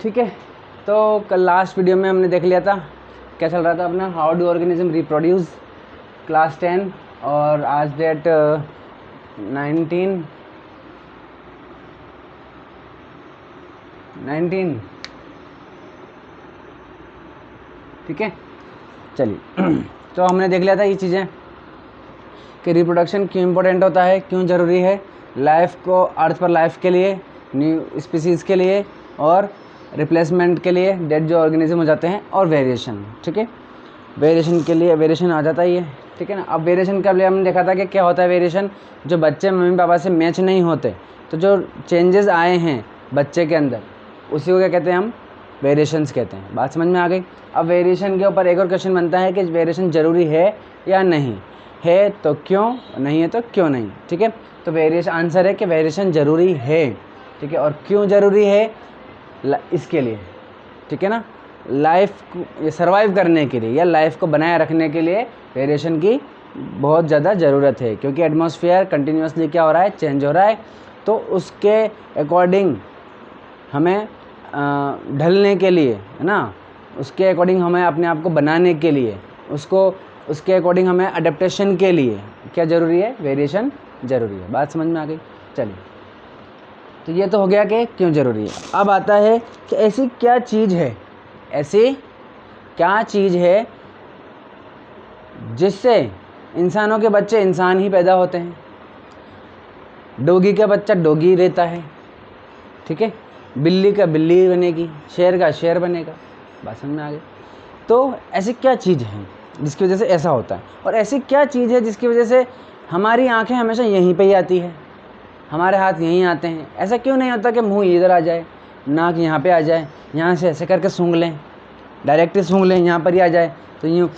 ठीक है, तो कल लास्ट वीडियो में हमने देख लिया था क्या चल रहा था अपना, how do organism reproduce, class 10, और आज डेट 19 ठीक है। चलिए तो हमने देख लिया था ये चीज़ें कि रिप्रोडक्शन क्यों इम्पोर्टेंट होता है, क्यों ज़रूरी है लाइफ को, अर्थ पर लाइफ के लिए, न्यू स्पीसीज़ के लिए और रिप्लेसमेंट के लिए, डेड जो ऑर्गेनिज्म हो जाते हैं, और वेरिएशन। ठीक है, वेरिएशन के लिए वेरिएशन आ जाता ही है। ठीक है ना। अब वेरिएशन के लिए हमने देखा था कि क्या होता है वेरिएशन, जो बच्चे मम्मी पापा से मैच नहीं होते, तो जो चेंजेस आए हैं बच्चे के अंदर, उसी को क्या कहते हैं हम, वेरिएशंस कहते हैं। बात समझ में आ गई। अब वेरिएशन के ऊपर एक और क्वेश्चन बनता है कि वेरिएशन ज़रूरी है या नहीं है, तो क्यों, नहीं है तो क्यों नहीं। ठीक है, तो वेरिएशन आंसर है कि वेरिएशन ज़रूरी है। ठीक है, और क्यों ज़रूरी है, इसके लिए, ठीक है ना, लाइफ को सर्वाइव करने के लिए या लाइफ को बनाए रखने के लिए वेरिएशन की बहुत ज़्यादा ज़रूरत है, क्योंकि एटमॉस्फेयर कंटिन्यूसली क्या हो रहा है, चेंज हो रहा है। तो उसके अकॉर्डिंग हमें ढलने के लिए, है ना, उसके अकॉर्डिंग हमें अपने आप को बनाने के लिए, उसके अकॉर्डिंग हमें अडेप्टेशन के लिए क्या ज़रूरी है, वेरिएशन ज़रूरी है। बात समझ में आ गई। चलिए, तो ये तो हो गया कि क्यों ज़रूरी है। अब आता है कि ऐसी क्या चीज़ है जिससे इंसानों के बच्चे इंसान ही पैदा होते हैं, डोगी का बच्चा डोगी रहता है, ठीक है, बिल्ली का बिल्ली बनेगी, शेर का शेर बनेगा। बात समझ में आ गई। तो ऐसी क्या चीज़ है जिसकी वजह से ऐसा होता है, और ऐसी क्या चीज़ है जिसकी वजह से हमारी आंखें हमेशा यहीं पे ही आती है, हमारे हाथ यहीं आते हैं। ऐसा क्यों नहीं होता कि मुंह इधर आ जाए, नाक यहाँ पे आ जाए, यहाँ से ऐसे करके सूंघ लें, डायरेक्ट ही सूंघ लें, यहाँ पर ही आ जाए, तो यूँ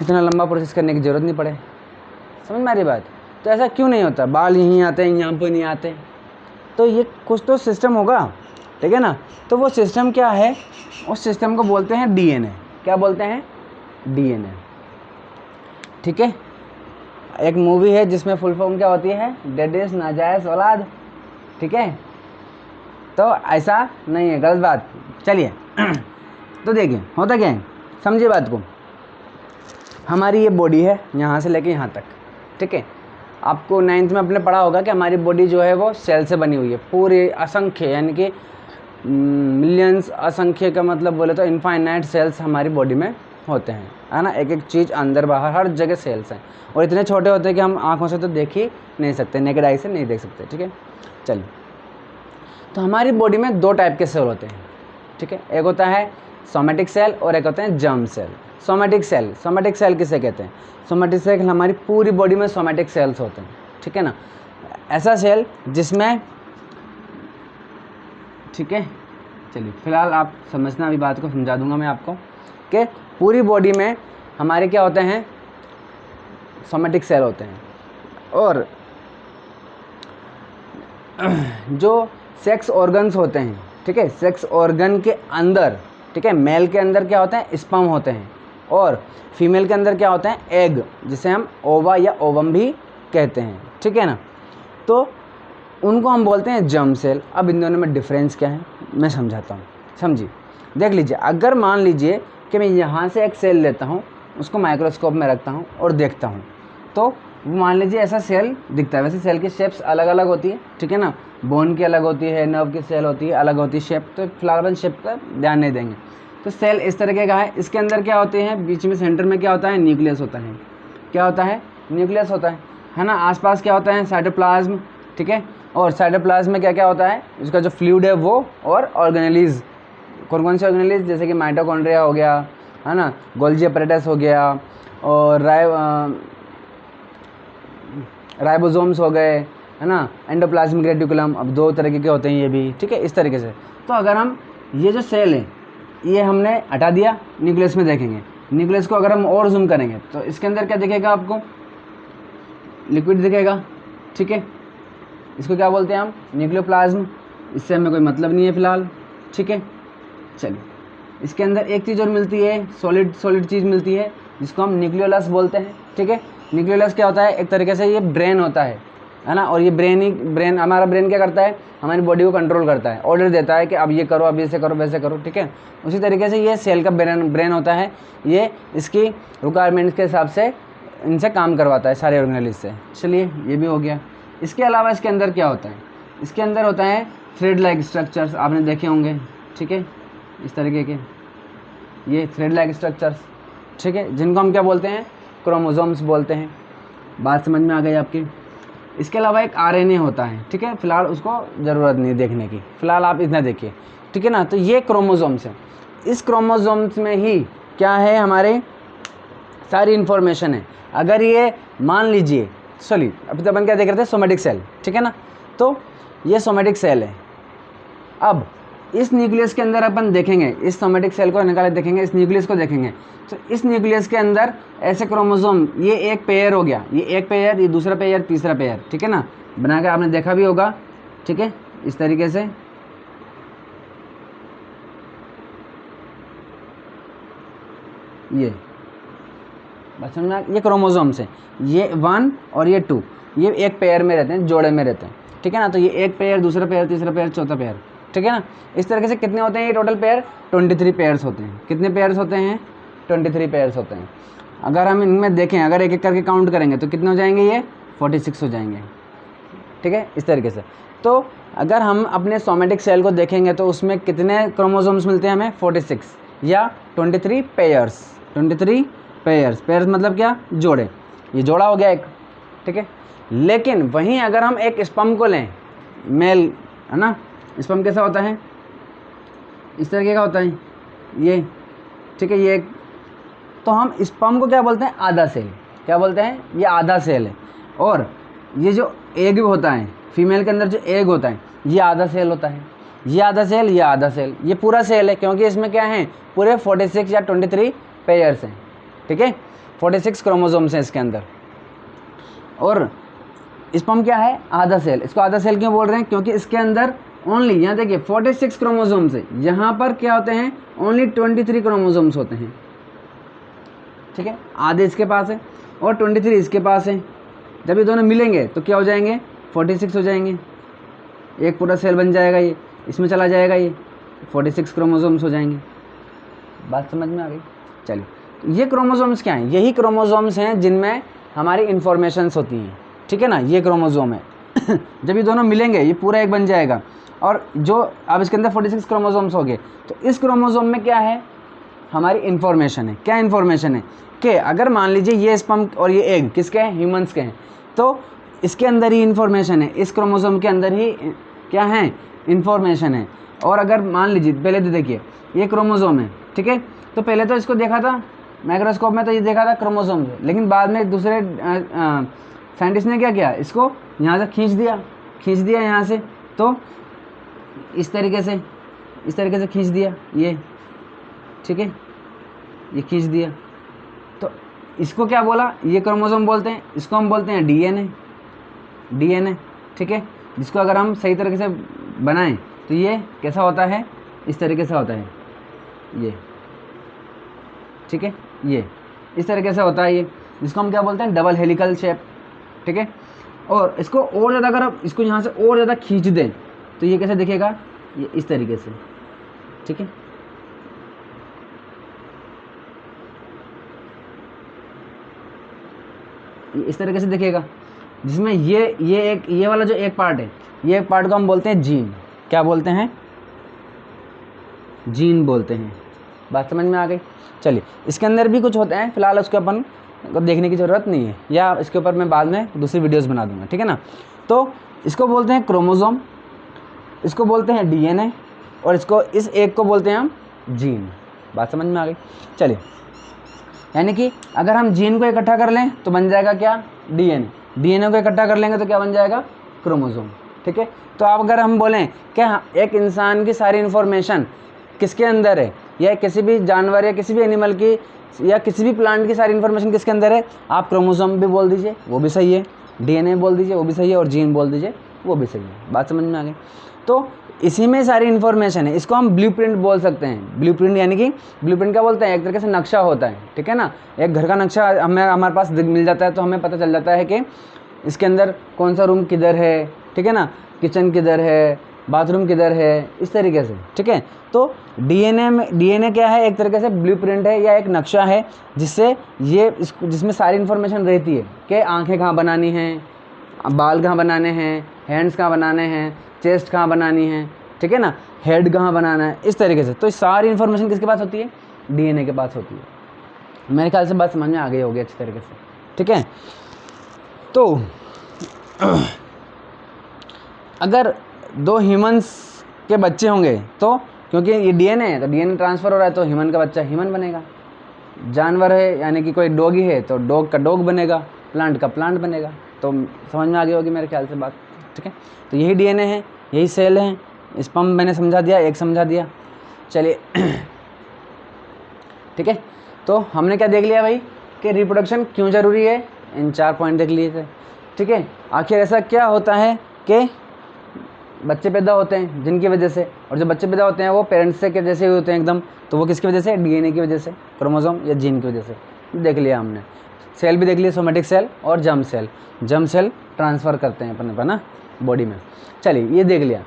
इतना लंबा प्रोसेस करने की ज़रूरत नहीं पड़े। समझ में आ रही बात। तो ऐसा क्यों नहीं होता, बाल यहीं आते हैं, यहाँ पर नहीं आते। तो ये कुछ तो सिस्टम होगा, ठीक है ना। तो वो सिस्टम क्या है, उस सिस्टम को बोलते हैं डीएनए। क्या बोलते हैं, डीएनए। ठीक है, एक मूवी है जिसमें फुल फॉर्म क्या होती है, डेड इज नाजायज औलाद। ठीक है, तो ऐसा नहीं है, गलत बात। चलिए तो देखिए होता क्या है, समझिए बात को। हमारी ये बॉडी है यहाँ से लेके यहाँ तक, ठीक है। आपको 9th में अपने पढ़ा होगा कि हमारी बॉडी जो है वो सेल से बनी हुई है, पूरे असंख्य, यानी कि मिलियंस, असंख्य का मतलब बोले तो इनफाइनाइट सेल्स हमारी बॉडी में होते हैं, है ना। एक एक चीज़ अंदर बाहर हर जगह सेल्स हैं, और इतने छोटे होते हैं कि हम आँखों से तो देख ही नहीं सकते, नेकेड आई से नहीं देख सकते। ठीक है, चलिए, तो हमारी बॉडी में 2 टाइप के सेल होते हैं, ठीक है। एक होता है सोमेटिक सेल और एक होते हैं जर्म सेल। सोमेटिक सेल किसे कहते हैं, सोमेटिक सेल हमारी पूरी बॉडी में सोमेटिक सेल्स होते हैं, ठीक है ना। ऐसा सेल जिसमें, ठीक है, चलिए फिलहाल आप समझना, अभी बात को समझा दूंगा मैं आपको कि पूरी बॉडी में हमारे क्या होते हैं, सोमेटिक सेल होते हैं। और जो सेक्स ऑर्गन्स होते हैं, ठीक है, सेक्स ऑर्गन के अंदर, ठीक है, मेल के अंदर क्या होता है, स्पर्म होते हैं, और फीमेल के अंदर क्या होता है, एग, जिसे हम ओवा या ओवम भी कहते हैं, ठीक है ना। तो उनको हम बोलते हैं जर्म सेल। अब इन दोनों में डिफरेंस क्या है मैं समझाता हूँ, समझिए। देख लीजिए, अगर मान लीजिए कि मैं यहाँ से एक सेल लेता हूँ, उसको माइक्रोस्कोप में रखता हूँ और देखता हूँ, तो मान लीजिए ऐसा सेल दिखता है। वैसे सेल की शेप्स अलग अलग होती है, ठीक है ना, बोन की अलग होती है, नर्व की सेल होती है, अलग होती है शेप, तो फ्लावर शेप का ध्यान नहीं देंगे। तो सेल इस तरीके का है। इसके अंदर क्या होते हैं, बीच में सेंटर में क्या होता है, न्यूक्लियस होता है। क्या होता है, न्यूक्लियस होता है ना। आसपास क्या होता है, साइटोप्लाज्म, ठीक है। और साइटोप्लाज्म में क्या क्या होता है, उसका जो फ्लूइड है वो, और ऑर्गेनेलीज, कौन कौन से ऑर्गेनेलीज, जैसे कि माइटोकॉन्ड्रिया हो गया, है ना, गोल्जी अपैरेटस हो गया, और राइबोसोम्स हो गए, है ना, एंडोप्लाज्मिक रेटिकुलम। अब 2 तरीके के होते हैं ये भी, ठीक है, इस तरीके से। तो अगर हम ये जो सेल है ये हमने हटा दिया, न्यूक्लियस में देखेंगे, न्यूक्लियस को अगर हम और जूम करेंगे तो इसके अंदर क्या दिखेगा आपको, लिक्विड दिखेगा, ठीक है। इसको क्या बोलते हैं हम, न्यूक्लियोप्लाज्म। इससे हमें कोई मतलब नहीं है फिलहाल, ठीक है। चलिए, इसके अंदर एक चीज़ और मिलती है, सॉलिड चीज़ मिलती है, जिसको हम न्यूक्लियोलस बोलते हैं, ठीक है। न्यूक्लियोलस क्या होता है, एक तरीके से ये ब्रेन होता है है ना। और ये ब्रेन हमारा ब्रेन क्या करता है, हमारी बॉडी को कंट्रोल करता है, ऑर्डर देता है कि अब ये करो, अब ऐसे करो, वैसे करो, ठीक है। उसी तरीके से ये सेल का ब्रेन होता है, ये इसकी रिक्वायरमेंट्स के हिसाब से इनसे काम करवाता है सारे ऑर्गेनेलिज से। चलिए ये भी हो गया। इसके अलावा इसके अंदर क्या होता है, इसके अंदर होता है थ्रेड लाइक स्ट्रक्चर्स, आपने देखे होंगे, ठीक है, इस तरीके के ये थ्रेड लाइक स्ट्रक्चर्स, ठीक है, जिनको हम क्या बोलते हैं, क्रोमोसोम्स बोलते हैं। बात समझ में आ गई आपकी। इसके अलावा एक आरएनए होता है, ठीक है, फिलहाल उसको ज़रूरत नहीं देखने की, फिलहाल आप इतना देखिए, ठीक है ना। तो ये क्रोमोसोम्स है, इस क्रोमोसोम्स में ही क्या है, हमारे सारी इन्फॉर्मेशन है। अगर ये मान लीजिए, चलिए अभी तो अपन क्या देख रहे थे, सोमेटिक सेल, ठीक है ना। तो ये सोमेटिक सेल है। अब इस न्यूक्लियस के अंदर अपन देखेंगे, इस सोमेटिक सेल को निकाले देखेंगे, इस न्यूक्लियस को देखेंगे, तो इस न्यूक्लियस के अंदर ऐसे क्रोमोसोम, ये एक पेयर हो गया, ये एक पेयर, ये दूसरा पेयर, तीसरा पेयर, ठीक है ना, बना के आपने देखा भी होगा, ठीक है, इस तरीके से। ये बस समझना, ये क्रोमोसोम्स है, ये 1 और ये 2, ये एक पेयर में रहते हैं, जोड़े में रहते हैं, ठीक है ना। तो ये एक पेयर, दूसरा पेयर, तीसरा पेयर, चौथा पेयर, ठीक है ना। इस तरीके से कितने होते हैं ये टोटल पेयर, 23 पेयर्स होते हैं। कितने पेयर्स होते हैं, 23 पेयर्स होते हैं। अगर हम इनमें देखें, अगर एक एक करके काउंट करेंगे तो कितने हो जाएंगे, ये 46 हो जाएंगे, ठीक है, इस तरीके से। तो अगर हम अपने सोमेटिक सेल को देखेंगे तो उसमें कितने क्रोमोसोम्स मिलते हैं हमें, 46 या 23 पेयर्स, 23 पेयर्स, पेयर्स मतलब क्या, जोड़े, ये जोड़ा हो गया एक, ठीक है। लेकिन वहीं अगर हम एक स्पर्म को लें, मेल, है ना, स्पर्म कैसा होता है, इस तरीके का होता है ये, ठीक है, ये एक, तो हम स्पर्म को क्या बोलते हैं, आधा सेल, क्या बोलते हैं, ये आधा सेल है। और ये जो एग होता है, फीमेल के अंदर जो एग होता है, ये आधा सेल होता है, ये आधा सेल, ये आधा सेल, ये पूरा सेल है, क्योंकि इसमें क्या है, पूरे 46 या 23 पेयर्स हैं, ठीक है, 46 क्रोमोसोम्स हैं इसके अंदर। और स्पर्म क्या है, आधा सेल। इसको आधा सेल क्यों बोल रहे हैं, क्योंकि इसके अंदर ओनली, यहाँ देखिए 46 क्रोमोसोम्स है, यहाँ पर क्या होते हैं, ओनली 23 क्रोमोसोम्स होते हैं, ठीक है, आधे इसके पास है और 23 इसके पास है। जब ये दोनों मिलेंगे तो क्या हो जाएंगे, 46 हो जाएंगे, एक पूरा सेल बन जाएगा, ये इसमें चला जाएगा, ये 46 क्रोमोसोम्स हो जाएंगे। बात समझ में आ गई। चलिए, तो ये क्रोमोसोम्स क्या हैं, यही क्रोमोसोम्स हैं जिनमें हमारी इन्फॉर्मेशंस होती हैं, ठीक है ना, ये क्रोमोसोम है। जब ये दोनों मिलेंगे ये पूरा एक बन जाएगा। और जो अब इसके अंदर 46 क्रोमोसोम्स हो गए, तो इस क्रोमोसोम में क्या है, हमारी इन्फॉर्मेशन है। क्या इन्फॉर्मेशन है कि अगर मान लीजिए ये स्पर्म और ये एग किसके हैं, ह्यूमंस के हैं, तो इसके अंदर ही इन्फॉर्मेशन है, इस क्रोमोसोम के अंदर ही क्या है, इन्फॉर्मेशन है। और अगर मान लीजिए, पहले तो देखिए ये क्रोमोसोम है, ठीक है, तो पहले तो इसको देखा था माइक्रोस्कोप में, तो ये देखा था क्रोमोसोम से, लेकिन बाद में दूसरे साइंटिस्ट ने क्या किया, इसको यहाँ से खींच दिया यहाँ से, तो इस तरीके से खींच दिया ये, ठीक है, ये खींच दिया, तो इसको क्या बोला, ये क्रोमोसोम बोलते हैं, इसको हम बोलते हैं डीएनए, ठीक है, जिसको अगर हम सही तरीके से बनाएं तो ये कैसा होता है, इस तरीके से होता है ये, ठीक है, ये इस तरीके से होता है ये, जिसको हम क्या बोलते हैं, डबल हेलिकल शेप, ठीक है। और इसको और ज़्यादा अगर आप इसको यहाँ से और ज़्यादा खींच दें तो ये कैसे दिखेगा, ये इस तरीके से, ठीक है, ये इस तरीके से दिखेगा, जिसमें ये वाला जो एक पार्ट है, ये एक पार्ट को हम बोलते हैं जीन। क्या बोलते हैं, जीन बोलते हैं। बात समझ में आ गई। चलिए, इसके अंदर भी कुछ होता है, फिलहाल उसको अपन को देखने की ज़रूरत नहीं है, या इसके ऊपर मैं बाद में दूसरी वीडियोस बना दूंगा, ठीक है ना। तो इसको बोलते हैं क्रोमोसोम, इसको बोलते हैं डीएनए, और इसको इस एक को बोलते हैं हम जीन। बात समझ में आ गई। चलिए, यानी कि अगर हम जीन को इकट्ठा कर लें तो बन जाएगा क्या, डीएनए को इकट्ठा कर लेंगे तो क्या बन जाएगा, क्रोमोसोम, ठीक है। तो अब अगर हम बोलें कि एक इंसान की सारी इन्फॉर्मेशन किसके अंदर है, या किसी भी जानवर या किसी भी एनिमल की या किसी भी प्लांट की सारी इन्फॉर्मेशन किसके अंदर है, आप क्रोमोसोम भी बोल दीजिए, वो भी सही है, डीएनए बोल दीजिए, वो भी सही है, और जीन बोल दीजिए, वो भी सही है। बात समझ में आ गई। तो इसी में सारी इन्फॉर्मेशन है, इसको हम ब्लूप्रिंट बोल सकते हैं। ब्लूप्रिंट यानी कि ब्लूप्रिंट क्या बोलते हैं, एक तरीके से नक्शा होता है, ठीक है ना। एक घर का नक्शा हमें हमारे पास मिल जाता है तो हमें पता चल जाता है कि इसके अंदर कौन सा रूम किधर है, ठीक है ना, किचन किधर है, बाथरूम किधर है, इस तरीके से, ठीक है। तो डीएनए क्या है, एक तरीके से ब्लूप्रिंट है या एक नक्शा है जिससे जिसमें सारी इन्फॉर्मेशन रहती है कि आंखें कहाँ बनानी हैं, बाल कहाँ बनाने हैं, हैंड्स कहाँ बनाने हैं, चेस्ट कहाँ बनानी है, ठीक है ना, हेड कहाँ बनाना है, इस तरीके से। तो ये सारी इन्फॉर्मेशन किसके पास होती है, डीएनए के पास होती है। मेरे ख्याल से बात समझ में आ गई होगी अच्छी तरीके से, ठीक है। तो अगर 2 ह्यूमंस के बच्चे होंगे तो क्योंकि ये डीएनए है तो डीएनए ट्रांसफ़र हो रहा है, तो ह्यूमन का बच्चा ह्यूमन बनेगा। जानवर है यानी कि कोई डॉगी है तो डॉग का डॉग बनेगा, प्लांट का प्लांट बनेगा। तो समझ में आ गई होगी मेरे ख्याल से बात, ठीक है। तो यही डीएनए है, यही सेल है। स्पर्म मैंने समझा दिया, एक समझा दिया, चलिए ठीक है। तो हमने क्या देख लिया भाई कि रिप्रोडक्शन क्यों ज़रूरी है, इन 4 पॉइंट देख लिए थे, ठीक है। आखिर ऐसा क्या होता है कि बच्चे पैदा होते हैं जिनकी वजह से, और जो बच्चे पैदा होते हैं वो पेरेंट्स से के जैसे ही होते हैं एकदम, तो वो किसकी वजह से, डीएनए की वजह से, क्रोमोसोम या जीन की वजह से। देख लिया हमने, सेल भी देख लिया, सोमेटिक सेल और germ cell. Germ cell transfer करते हैं अपने ना बॉडी में। चलिए ये देख लिया।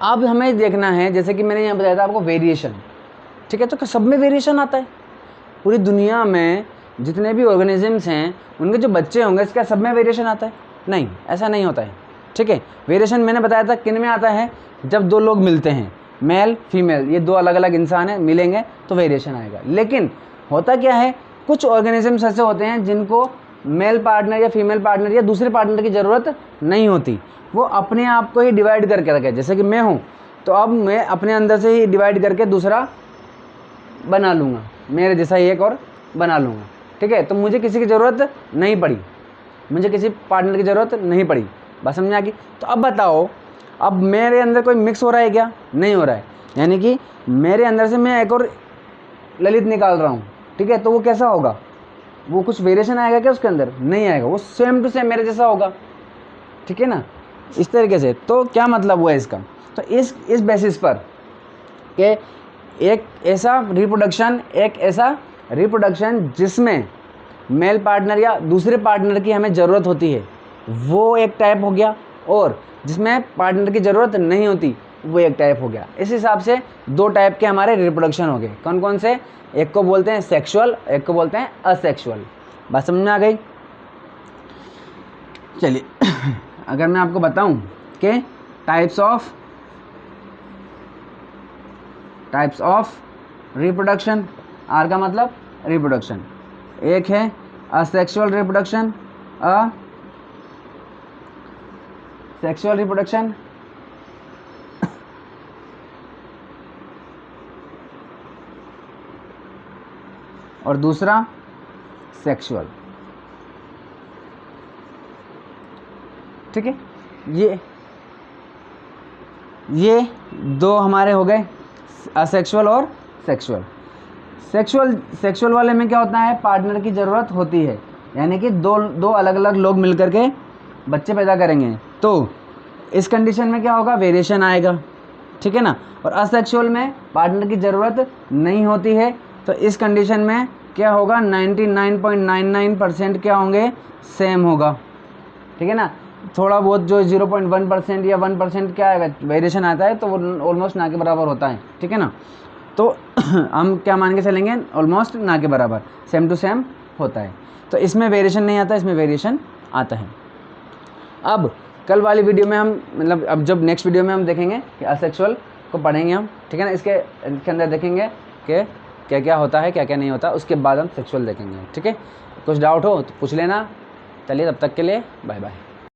अब हमें देखना है, जैसे कि मैंने यहाँ बताया था आपको, वेरिएशन, ठीक है। तो सब में वेरिएशन आता है, पूरी दुनिया में जितने भी ऑर्गेनिजम्स हैं उनके जो बच्चे होंगे इसका सब में वेरिएशन आता है? नहीं, ऐसा नहीं होता है, ठीक है। वेरिएशन मैंने बताया था किन में आता है, जब 2 लोग मिलते हैं, मेल फीमेल, ये 2 अलग अलग इंसान हैं, मिलेंगे तो वेरिएशन आएगा। लेकिन होता क्या है, कुछ ऑर्गेनिजम्स ऐसे होते हैं जिनको मेल पार्टनर या फीमेल पार्टनर या दूसरे पार्टनर की ज़रूरत नहीं होती, वो अपने आप को ही डिवाइड करके रखे। जैसे कि मैं हूँ तो अब मैं अपने अंदर से ही डिवाइड करके दूसरा बना लूँगा, मेरे जैसा एक और बना लूँगा, ठीक है। तो मुझे किसी की ज़रूरत नहीं पड़ी, मुझे किसी पार्टनर की ज़रूरत नहीं पड़ी, बात समझ में आ गई। तो अब बताओ, अब मेरे अंदर कोई मिक्स हो रहा है क्या? नहीं हो रहा है, यानी कि मेरे अंदर से मैं एक और ललित निकाल रहा हूँ, ठीक है। तो वो कैसा होगा, वो कुछ वेरिएशन आएगा क्या उसके अंदर? नहीं आएगा, वो सेम टू सेम मेरे जैसा होगा, ठीक है ना, इस तरीके से। तो क्या मतलब हुआ इसका, तो इस बेसिस पर कि एक ऐसा रिप्रोडक्शन जिसमें मेल पार्टनर या दूसरे पार्टनर की हमें ज़रूरत होती है, वो एक टाइप हो गया, और जिसमें पार्टनर की ज़रूरत नहीं होती वो एक टाइप हो गया। इस हिसाब से 2 टाइप के हमारे रिप्रोडक्शन हो गए। कौन कौन से? एक को बोलते हैं सेक्सुअल, एक को बोलते हैं असेक्सुअल। बात समझ में आ गई? चलिए अगर मैं आपको बताऊं कि टाइप्स ऑफ रिप्रोडक्शन, आर का मतलब रिप्रोडक्शन, एक है असेक्सुअल रिप्रोडक्शन, सेक्सुअल रिप्रोडक्शन, और दूसरा सेक्सुअल, ठीक है। ये 2 हमारे हो गए, असेक्सुअल और सेक्सुअल। सेक्सुअल वाले में क्या होता है, पार्टनर की ज़रूरत होती है, यानी कि दो अलग अलग लोग मिलकर के बच्चे पैदा करेंगे, तो इस कंडीशन में क्या होगा, वेरिएशन आएगा, ठीक है ना। और असेक्सुअल में पार्टनर की ज़रूरत नहीं होती है, तो इस कंडीशन में क्या होगा, 99.99% क्या होंगे, सेम होगा, ठीक है ना। थोड़ा बहुत जो 0.1% या 1% क्या आएगा, वेरिएशन आता है, तो वो ऑलमोस्ट ना के बराबर होता है, ठीक है ना। तो हम क्या मान के चलेंगे, ऑलमोस्ट ना के बराबर, सेम टू सेम होता है। तो इसमें वेरिएशन नहीं आता, इसमें वेरिएशन आता है। अब कल वाली वीडियो में हम, मतलब अब जब नेक्स्ट वीडियो में हम देखेंगे कि असेक्सुअल को पढ़ेंगे हम, ठीक है ना। इसके अंदर देखेंगे कि क्या क्या होता है, क्या क्या नहीं होता, उसके बाद हम सेक्सुअल देखेंगे, ठीक है। कुछ डाउट हो तो पूछ लेना। चलिए तब तक के लिए बाय बाय।